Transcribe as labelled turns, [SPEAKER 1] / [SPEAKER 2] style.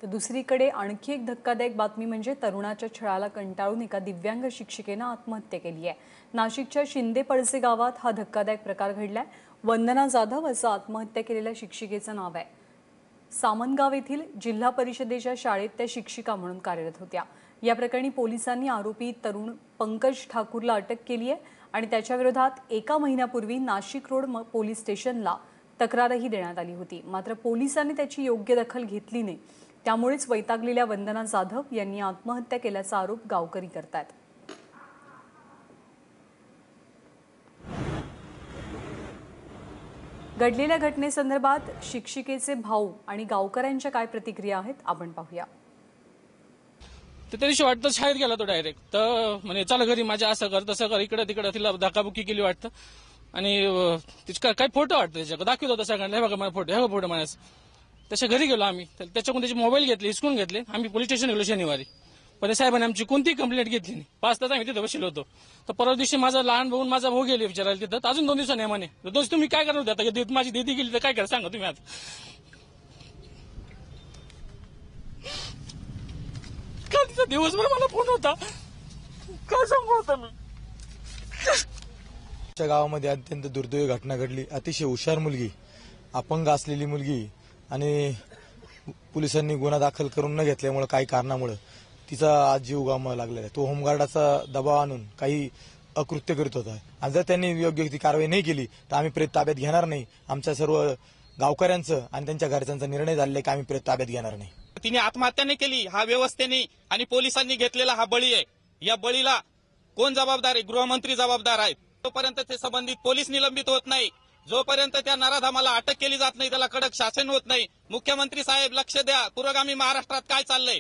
[SPEAKER 1] तर दुसरीकडे आणखी एक धक्कादायक बातमी म्हणजे तरुणाच्या छळाला कंटाळून एका दिव्यांग शिक्षिकेनं आत्महत्या केली आहे। नाशिकच्या शिंदे पळसे गावात हा धक्कादायक प्रकार घडलाय। वंदना जाधव असं आत्महत्या केलेल्या शिक्षिकेचं नाव आहे। सामनगाव येथील जिल्हा परिषदेच्या शाळेत त्या शिक्षिका म्हणून कार्यरत होत्या। या प्रकरणी पोलिसांनी आरोपी तरुण पंकज ठाकूरला अटक केली आहे आणि त्याच्या विरोधात एका महिन्यापूर्वी नाशिक रोड पोलीस स्टेशनला तक्रारही देण्यात आली होती। मात्र पोलिसांनी त्याची योग्य दखल घेतली नाही। त्यामुळेच वैतागलेल्या वंदना जाधव यांनी आत्महत्या केल्याचा आरोप गावकरी करतात। घडलेल्या घटनेसंदर्भात शिक्षिकेचे भाऊ आणि गावकऱ्यांच्या काय प्रतिक्रिया आहेत आपण पाहूया।
[SPEAKER 2] त्या दिवशी वाटतं शाळेत गेला तो डायरेक्ट, तर म्हणजे चला घरी माझ्या असं कर तसं कर, इकडे तिकडे तिला धक्काबुक्की केली वाटतं। आणि तिच्या काय फोटो वाटतं त्याच्याकडे दाखवत होता सगळ्यांना, हे बघा माझा फोटो, हे फोटो माझ्या। त्याच्या घरी गेलो आम्ही, त्याच्याकडून त्याचे मोबाईल घेतले, हिसकून घेतले। आम्ही पोलीस स्टेशन गेलो शनिवारी, पण साहेबांनी आमची कोणतीही कंप्लेंट घेतली नाही। 5 तास आम्ही तिथे बसलो होतो। तर परवा दिवशी माझा लहान भाऊ माझा भाऊ गेले विचारायला तिथं, अजून 2 दिवसांनी म्हणे दोस्त तुम्ही काय करत होता, आता माझी दीदी गेली तर काय करा सांगा तुम्ही आता। काल दिवसभर मला फोन होता, काय सांगू होता मी।
[SPEAKER 3] गावामध्ये अत्यंत दुर्दैवी घटना घडली। अतिशय हुशार मुलगी, अपंग असलेली मुलगी, आणि पोलिसांनी गुन्हा दाखल करून न घेतल्यामुळे काही कारणामुळे तिचा आज जीव गमवावा लागलेला आहे। तो होमगार्डाचा दबाव आणून काही अकृत्य करीत होता, आणि जर त्यांनी योग्य ती कारवाई नाही केली तर आम्ही प्रेत ताब्यात घेणार नाही। आमच्या सर्व गावकऱ्यांचं आणि त्यांच्या घरच्यांचा निर्णय झालेला आहे की आम्ही प्रेत ताब्यात घेणार नाही।
[SPEAKER 4] तिने आत्महत्या नाही केली, हा व्यवस्थेने आणि पोलिसांनी घेतलेला हा बळी आहे। या बळीला कोण जबाबदार आहे? गृहमंत्री जबाबदार आहेत। तोपर्यंत ते संबंधित पोलीस निलंबित होत नाही, जोपर्यंत त्या नराधमाला अटक केली जात नाही, त्याला कडक शासन होत नाही। मुख्यमंत्री साहेब लक्ष द्या, पुरोगामी महाराष्ट्रात काय चाललंय।